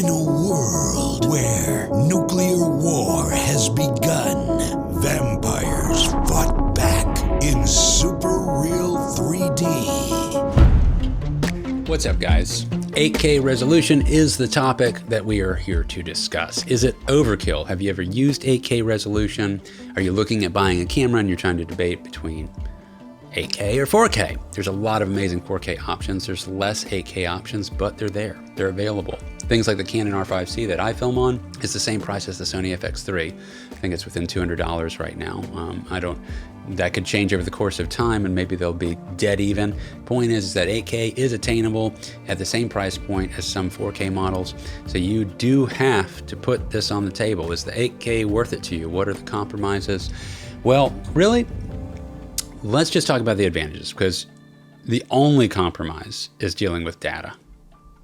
a world where nuclear war has begun, vampires fought back in super real 3D. What's up, guys? 8K resolution is the topic that we are here to discuss. Is it overkill? Have you ever used 8K resolution? Are you looking at buying a camera and you're trying to debate between 8K or 4K? There's a lot of amazing 4K options. There's less 8K options, but they're there. They're available. Things like the Canon R5 C that I film on is the same price as the Sony FX3. I think it's within $200 right now. That could change over the course of time, and maybe they'll be dead even. Point is that 8K is attainable at the same price point as some 4K models. So you do have to put this on the table. Is the 8K worth it to you? What are the compromises? Well, really, let's just talk about the advantages, because the only compromise is dealing with data.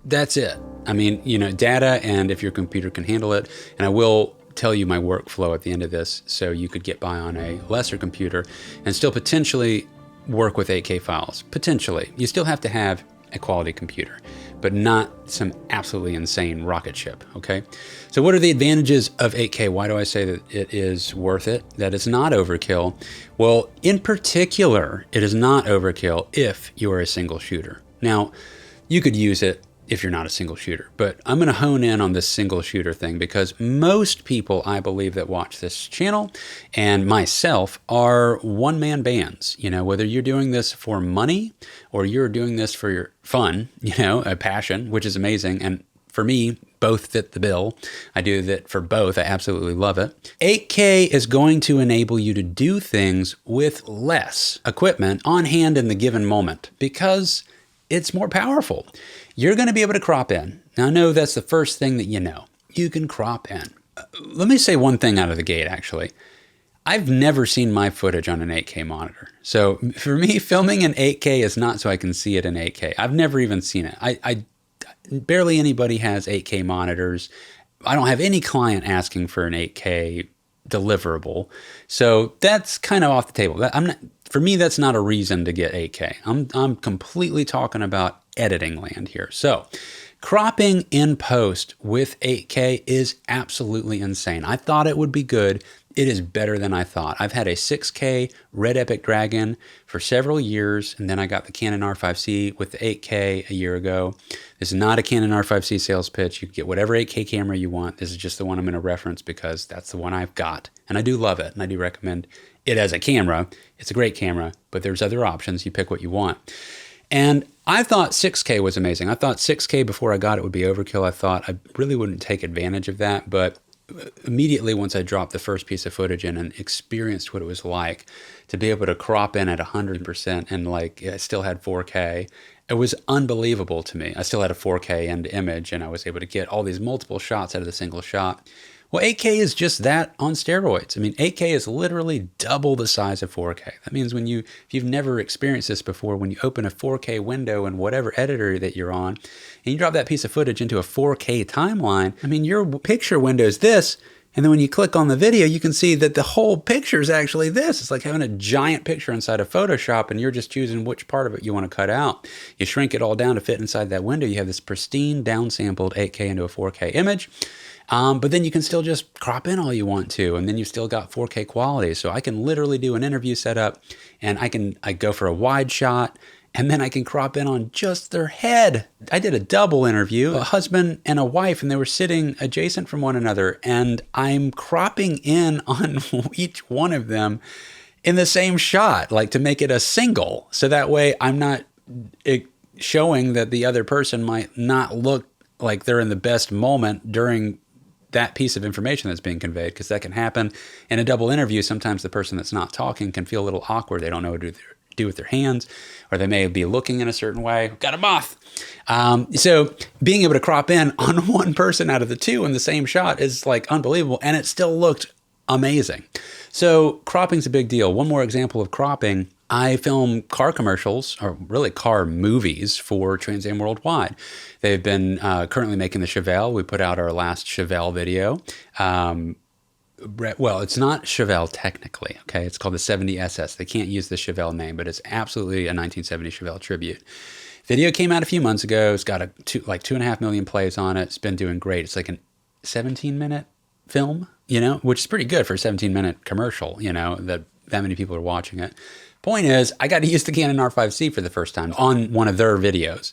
That's it. I mean, data, and if your computer can handle it. And I will tell you my workflow at the end of this, so you could get by on a lesser computer and still potentially work with 8K files. Potentially. You still have to have a quality computer, but not some absolutely insane rocket ship, okay? So what are the advantages of 8K? Why do I say that it is worth it, that it's not overkill? Well, in particular, it is not overkill if you are a single shooter. Now, you could use it if you're not a single shooter, but I'm going to hone in on this single shooter thing, because most people, I believe, that watch this channel and myself are one-man bands. Whether you're doing this for money or you're doing this for your fun, a passion, which is amazing. And for me, both fit the bill. I do that for both. I absolutely love it. 8K is going to enable you to do things with less equipment on hand in the given moment, because it's more powerful. You're going to be able to crop in. Now, I know that's the first thing that you know. You can crop in. Let me say one thing out of the gate, actually. I've never seen my footage on an 8K monitor. So for me, filming in 8K is not so I can see it in 8K. I've never even seen it. I barely anybody has 8K monitors. I don't have any client asking for an 8K deliverable. So that's kind of off the table. For me, that's not a reason to get 8K. I'm completely talking about editing land here. So cropping in post with 8K is absolutely insane. I thought it would be good. It is better than I thought. I've had a 6K Red Epic Dragon for several years, and then I got the Canon R5 C with the 8K a year ago. This is not a Canon R5 C sales pitch. You can get whatever 8K camera you want. This is just the one I'm going to reference because that's the one I've got, and I do love it, and I do recommend it as a camera. It's a great camera, but there's other options. You pick what you want. And I thought 6K was amazing. I thought 6K before I got it would be overkill. I thought I really wouldn't take advantage of that, but immediately once I dropped the first piece of footage in and experienced what it was like to be able to crop in at 100% and I still had 4K, it was unbelievable to me. I still had a 4K end image, and I was able to get all these multiple shots out of the single shot. Well, 8K is just that on steroids. I mean, 8K is literally double the size of 4K. That means if you've never experienced this before, when you open a 4K window in whatever editor that you're on, and you drop that piece of footage into a 4K timeline, I mean, your picture window is this, and then when you click on the video, you can see that the whole picture is actually this. It's like having a giant picture inside of Photoshop, and you're just choosing which part of it you want to cut out. You shrink it all down to fit inside that window. You have this pristine, downsampled 8K into a 4K image. But then you can still just crop in all you want to, and then you've still got 4K quality. So I can literally do an interview setup, and I go for a wide shot, and then I can crop in on just their head. I did a double interview, a husband and a wife, and they were sitting adjacent from one another, and I'm cropping in on each one of them in the same shot, to make it a single. So that way I'm not showing that the other person might not look like they're in the best moment during that piece of information that's being conveyed, because that can happen in a double interview. Sometimes the person that's not talking can feel a little awkward. They don't know what to do with their hands, or they may be looking in a certain way. Got a moth. So being able to crop in on one person out of the two in the same shot is unbelievable, and it still looked amazing. So cropping's a big deal. One more example of cropping. I film car commercials, or really car movies, for Trans Am Worldwide. They've been currently making the Chevelle. We put out our last Chevelle video. Well, it's not Chevelle technically, okay? It's called the 70SS. They can't use the Chevelle name, but it's absolutely a 1970 Chevelle tribute. Video came out a few months ago. It's got like 2.5 million plays on it. It's been doing great. It's like a 17-minute film, which is pretty good for a 17-minute commercial, that many people are watching it. Point is, I got to use the Canon R5 C for the first time on one of their videos.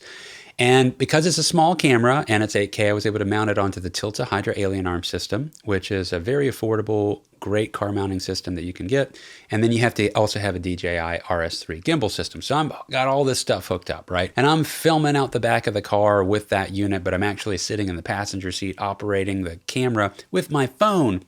And because it's a small camera and it's 8K, I was able to mount it onto the Tilta Hydra Alien Arm system, which is a very affordable, great car mounting system that you can get. And then you have to also have a DJI RS3 gimbal system. So I've got all this stuff hooked up, right? And I'm filming out the back of the car with that unit, but I'm actually sitting in the passenger seat operating the camera with my phone,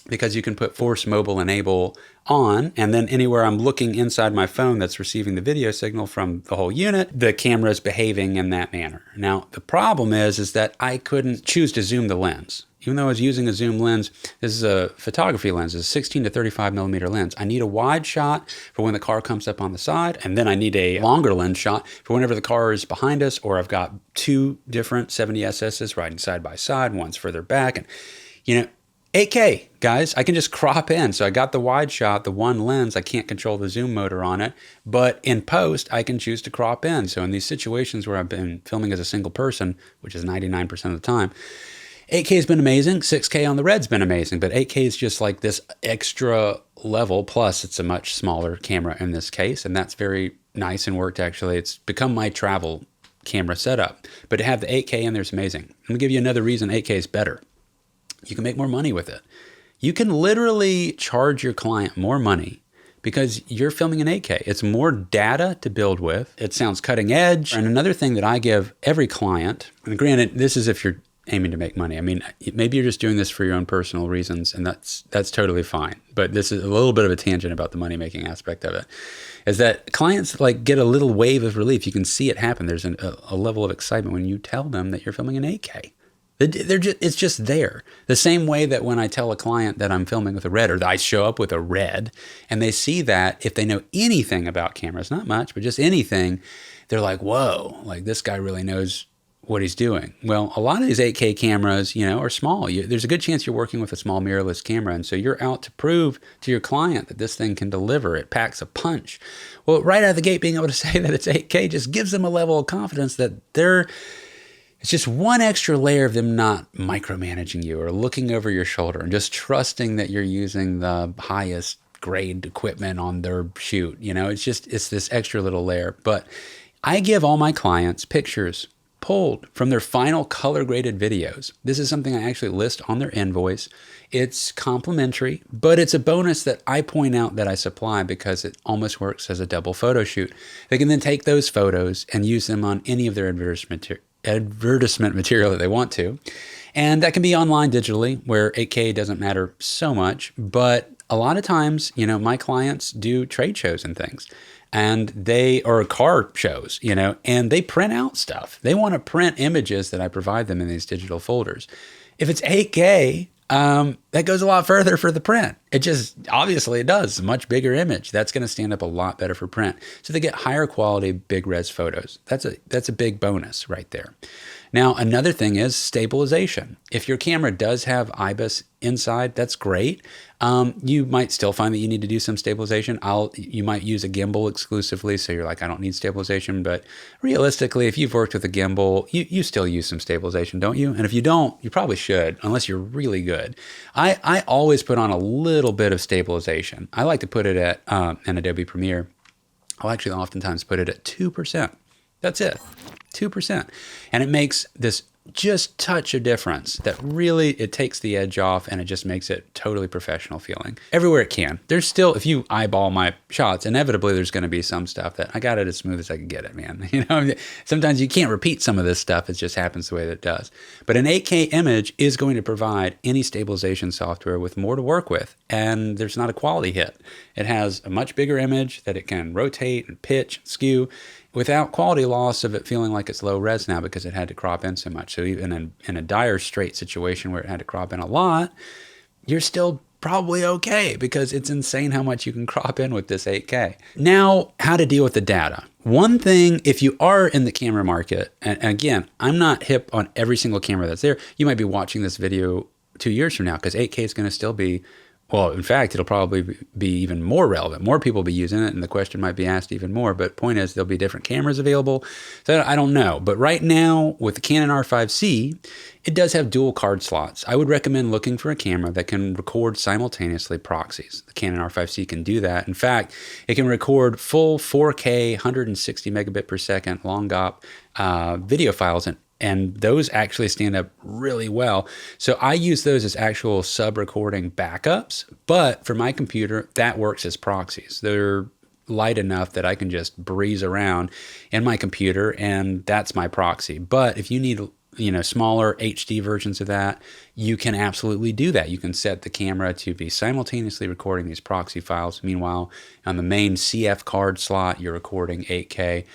because you can put Force Mobile Enable on, and then anywhere I'm looking inside my phone that's receiving the video signal from the whole unit, the camera is behaving in that manner. Now, the problem is that I couldn't choose to zoom the lens. Even though I was using a zoom lens, this is a photography lens, it's a 16 to 35 millimeter lens. I need a wide shot for when the car comes up on the side, and then I need a longer lens shot for whenever the car is behind us, or I've got two different 70SSs riding side by side, one's further back, and 8K, guys, I can just crop in. So I got the wide shot, the one lens, I can't control the zoom motor on it, but in post, I can choose to crop in. So in these situations where I've been filming as a single person, which is 99% of the time, 8K has been amazing, 6K on the red's been amazing, but 8K is just like this extra level, plus it's a much smaller camera in this case, and that's very nice and worked actually. It's become my travel camera setup, but to have the 8K in there is amazing. Let me give you another reason 8K is better. You can make more money with it. You can literally charge your client more money because you're filming in 8K. It's more data to build with. It sounds cutting edge. And another thing that I give every client, and granted, this is if you're aiming to make money. I mean, maybe you're just doing this for your own personal reasons, and that's totally fine. But this is a little bit of a tangent about the money-making aspect of it, is that clients get a little wave of relief. You can see it happen. There's a level of excitement when you tell them that you're filming in 8K. It's just there. The same way that when I tell a client that I'm filming with a red, or that I show up with a red, and they see that, if they know anything about cameras, not much, but just anything, they're like, whoa, this guy really knows what he's doing. Well, a lot of these 8K cameras, are small. There's a good chance you're working with a small mirrorless camera, and so you're out to prove to your client that this thing can deliver. It packs a punch. Well, right out of the gate, being able to say that it's 8K just gives them a level of confidence that it's just one extra layer of them not micromanaging you or looking over your shoulder and just trusting that you're using the highest grade equipment on their shoot. It's this extra little layer. But I give all my clients pictures pulled from their final color graded videos. This is something I actually list on their invoice. It's complimentary, but it's a bonus that I point out that I supply because it almost works as a double photo shoot. They can then take those photos and use them on any of their advertisement material that they want to. And that can be online digitally, where 8K doesn't matter so much. But a lot of times, my clients do trade shows and things, or car shows, and they print out stuff. They want to print images that I provide them in these digital folders. If it's 8K, that goes a lot further for the print. Obviously it does. A much bigger image. That's going to stand up a lot better for print. So they get higher quality, big res photos. That's a big bonus right there. Now, another thing is stabilization. If your camera does have IBIS inside, that's great. You might still find that you need to do some stabilization. You might use a gimbal exclusively, so you're like, I don't need stabilization. But realistically, if you've worked with a gimbal, you still use some stabilization, don't you? And if you don't, you probably should, unless you're really good. I always put on a little bit of stabilization. I like to put it at an Adobe Premiere. I'll actually oftentimes put it at 2%. That's it, 2%. And it makes this just touch a difference that really, it takes the edge off and it just makes it totally professional feeling everywhere it can. There's still, if you eyeball my shots, inevitably there's going to be some stuff that I got it as smooth as I can get it, man. Sometimes you can't repeat some of this stuff. It just happens the way that it does. But an 8K image is going to provide any stabilization software with more to work with. And there's not a quality hit. It has a much bigger image that it can rotate and pitch, skew, without quality loss of it feeling like it's low res now because it had to crop in so much. So even in a dire straight situation where it had to crop in a lot, you're still probably okay because it's insane how much you can crop in with this 8K. Now, how to deal with the data. One thing, if you are in the camera market, and again, I'm not hip on every single camera that's there. You might be watching this video 2 years from now because 8K is going to still be Well, in fact, it'll probably be even more relevant. More people will be using it, and the question might be asked even more. But point is, there'll be different cameras available. So I don't know. But right now, with the Canon R5 C, it does have dual card slots. I would recommend looking for a camera that can record simultaneously proxies. The Canon R5 C can do that. In fact, it can record full 4K, 160 megabit per second long GOP video files, and those actually stand up really well. So I use those as actual sub-recording backups, but for my computer, that works as proxies. They're light enough that I can just breeze around in my computer, and that's my proxy. But if you need, smaller HD versions of that, you can absolutely do that. You can set the camera to be simultaneously recording these proxy files. Meanwhile, on the main CF card slot, you're recording 8K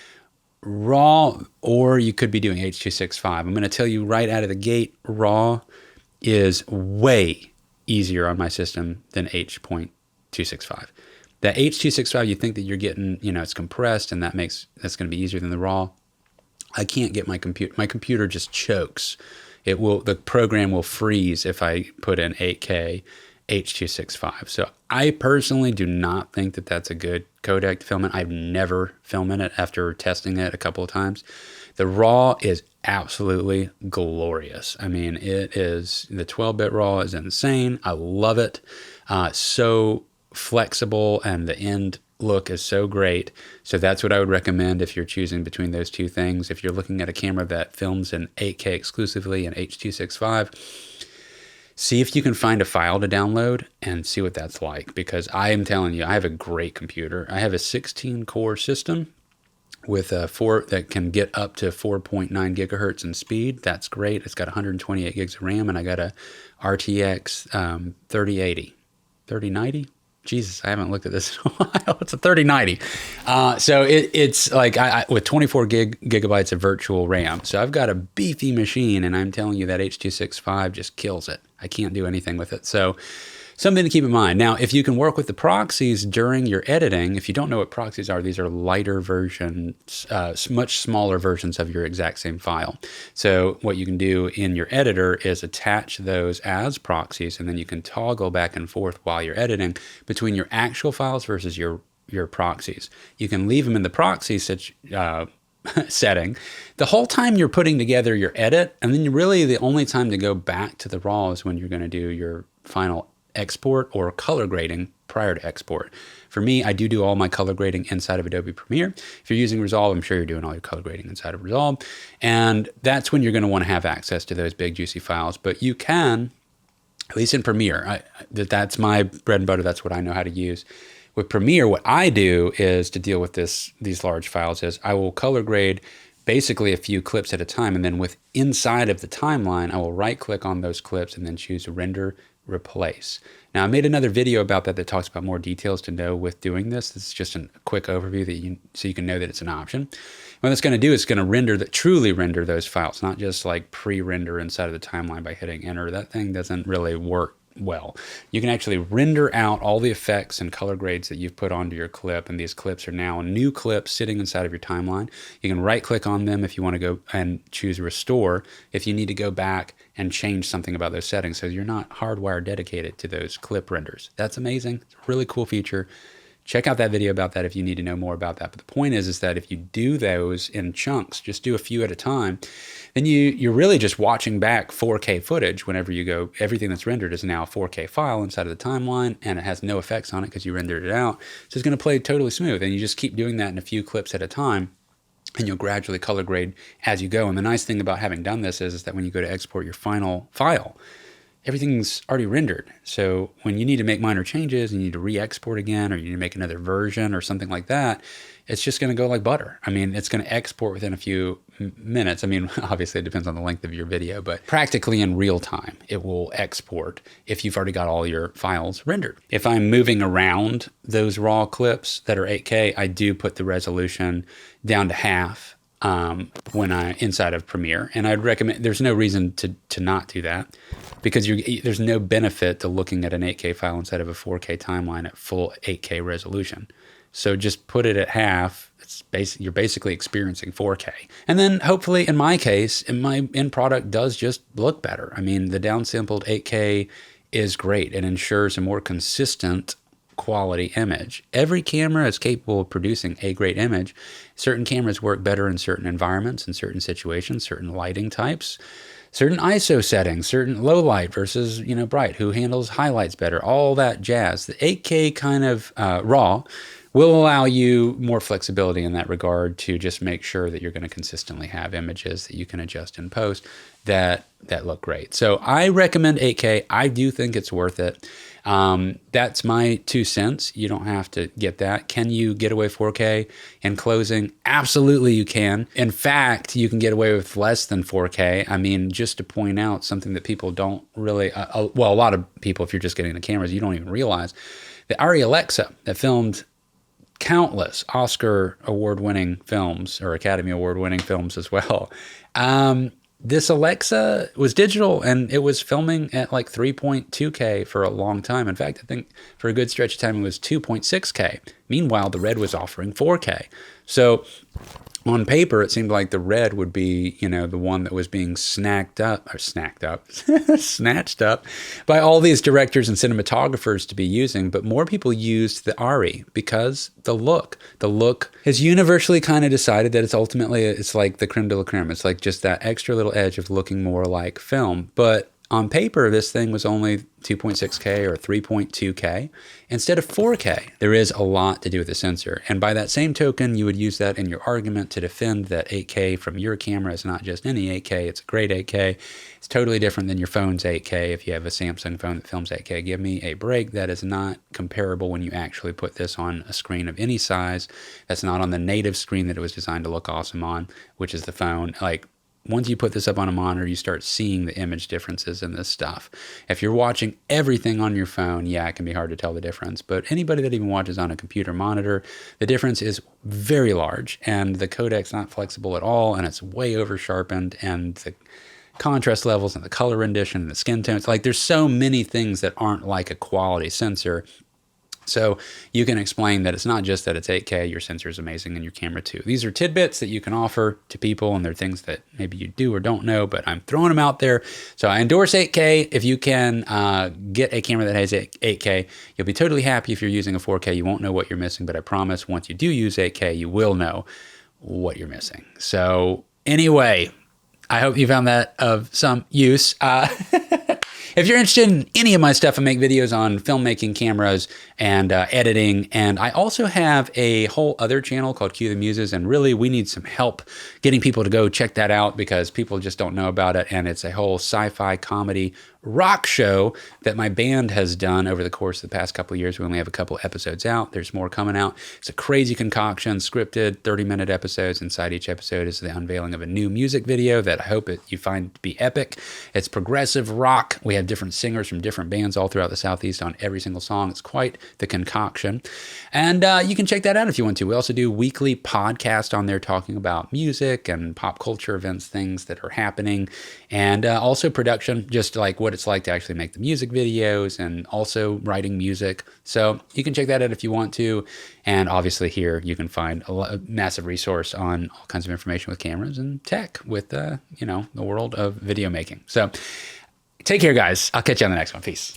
RAW, or you could be doing H.265. I'm going to tell you right out of the gate, RAW is way easier on my system than H.265. That H.265, you think that you're getting, it's compressed, and that's going to be easier than the RAW. I can't get my computer just chokes. The program will freeze if I put in 8K H.265. So I personally do not think that that's a good codec to film in. I've never filmed in it after testing it a couple of times. The RAW is absolutely glorious. I mean, the 12-bit RAW is insane. I love it. So flexible, and the end look is so great. So that's what I would recommend if you're choosing between those two things. If you're looking at a camera that films in 8K exclusively in H.265, see if you can find a file to download and see what that's like, because I am telling you, I have a great computer. I have a 16-core system with that can get up to 4.9 gigahertz in speed. That's great. It's got 128 gigs of RAM, and I got a RTX 3090. Jesus, I haven't looked at this in a while. It's a 3090. So it's like with 24 gigabytes of virtual RAM. So I've got a beefy machine, and I'm telling you that H.265 just kills it. I can't do anything with it. So something to keep in mind. Now, if you can work with the proxies during your editing, if you don't know what proxies are, these are lighter versions, much smaller versions of your exact same file. So what you can do in your editor is attach those as proxies, and then you can toggle back and forth while you're editing between your actual files versus your proxies. You can leave them in the proxy setting the whole time you're putting together your edit, and then really the only time to go back to the RAW is when you're going to do your final export or color grading prior to export. For me, I do all my color grading inside of Adobe Premiere. If you're using Resolve, I'm sure you're doing all your color grading inside of Resolve, and that's when you're going to want to have access to those big juicy files. But you can, at least in Premiere, that's my bread and butter. That's what I know how to use. With Premiere, what I do is to deal with these large files is I will color grade basically a few clips at a time, and then inside of the timeline, I will right click on those clips and then choose Render Replace. Now, I made another video about that talks about more details to know with doing this. This is just a quick overview so you can know that it's an option. What it's going to do is going to truly render those files, not just like pre-render inside of the timeline by hitting enter. That thing doesn't really work well. You can actually render out all the effects and color grades that you've put onto your clip, and these clips are now new clips sitting inside of your timeline. You can right click on them if you want to go and choose restore if you need to go back and change something about those settings, so you're not hardwired dedicated to those clip renders. That's amazing. It's a really cool feature. Check out that video about that if you need to know more about that. But the point is that if you do those in chunks, just do a few at a time, then you're really just watching back 4K footage whenever you go. Everything that's rendered is now a 4K file inside of the timeline, and it has no effects on it because you rendered it out. So it's going to play totally smooth, and you just keep doing that in a few clips at a time, and you'll gradually color grade as you go. And the nice thing about having done this is that when you go to export your final file, everything's already rendered. So when you need to make minor changes, you need to re-export again, or you need to make another version or something like that, it's just going to go like butter. I mean, it's going to export within a few minutes. I mean, obviously it depends on the length of your video, but practically in real time, it will export if you've already got all your files rendered. If I'm moving around those raw clips that are 8K, I do put the resolution down to half when inside of Premiere, and I'd recommend. There's no reason to not do that, because there's no benefit to looking at an 8K file instead of a 4K timeline at full 8K resolution. So just put it at half. You're basically experiencing 4K, and then hopefully, in my case, my end product does just look better. I mean, the downsampled 8K is great. It ensures a more consistent quality image. Every camera is capable of producing a great image. Certain cameras work better in certain environments, in certain situations, certain lighting types, certain ISO settings, certain low light versus, bright, who handles highlights better, all that jazz. The 8K kind of RAW will allow you more flexibility in that regard to just make sure that you're going to consistently have images that you can adjust in post that look great. So I recommend 8K. I do think it's worth it. That's my 2 cents. You don't have to get that. Can you get away 4K in closing? Absolutely you can. In fact, you can get away with less than 4K. I mean, just to point out something that people don't really, a lot of people, if you're just getting the cameras, you don't even realize the Arri Alexa that filmed countless Oscar award-winning films, or Academy Award-winning films as well. This Alexa was digital, and it was filming at like 3.2K for a long time. In fact, I think for a good stretch of time it was 2.6K. Meanwhile, the Red was offering 4K. So on paper, it seemed like the Red would be, the one that was being snatched up by all these directors and cinematographers to be using. But more people used the Arri because the look has universally kind of decided that it's like the creme de la creme. It's like just that extra little edge of looking more like film. But on paper, this thing was only 2.6K or 3.2K instead of 4K. There is a lot to do with the sensor. And by that same token, you would use that in your argument to defend that 8K from your camera is not just any 8K, it's a great 8K. It's totally different than your phone's 8K. If you have a Samsung phone that films 8K, give me a break. That is not comparable when you actually put this on a screen of any size. That's not on the native screen that it was designed to look awesome on, which is the phone. Once you put this up on a monitor, you start seeing the image differences in this stuff. If you're watching everything on your phone, yeah, it can be hard to tell the difference. But anybody that even watches on a computer monitor, the difference is very large, and the codec's not flexible at all, and it's way over sharpened, and the contrast levels and the color rendition and the skin tones, there's so many things that aren't like a quality sensor. So you can explain that it's not just that it's 8K, your sensor is amazing, and your camera too. These are tidbits that you can offer to people, and they're things that maybe you do or don't know, but I'm throwing them out there. So I endorse 8K. If you can get a camera that has 8K, you'll be totally happy. If you're using a 4K, you won't know what you're missing, but I promise once you do use 8K, you will know what you're missing. So anyway, I hope you found that of some use. If you're interested in any of my stuff, I make videos on filmmaking, cameras, and editing. And I also have a whole other channel called Cue the Muses. And really, we need some help getting people to go check that out because people just don't know about it. And it's a whole sci-fi comedy rock show that my band has done over the course of the past couple of years. We only have a couple episodes out. There's more coming out. It's a crazy concoction, scripted 30-minute episodes. Inside each episode is the unveiling of a new music video that I hope you find to be epic. It's progressive rock. We have different singers from different bands all throughout the Southeast on every single song. It's quite the concoction. And you can check that out if you want to. We also do weekly podcasts on there talking about music and pop culture events, things that are happening, and also production, just like what it's like to actually make the music videos and also writing music. So you can check that out if you want to. And obviously here you can find a massive resource on all kinds of information with cameras and tech with, the world of video making. So take care, guys. I'll catch you on the next one. Peace.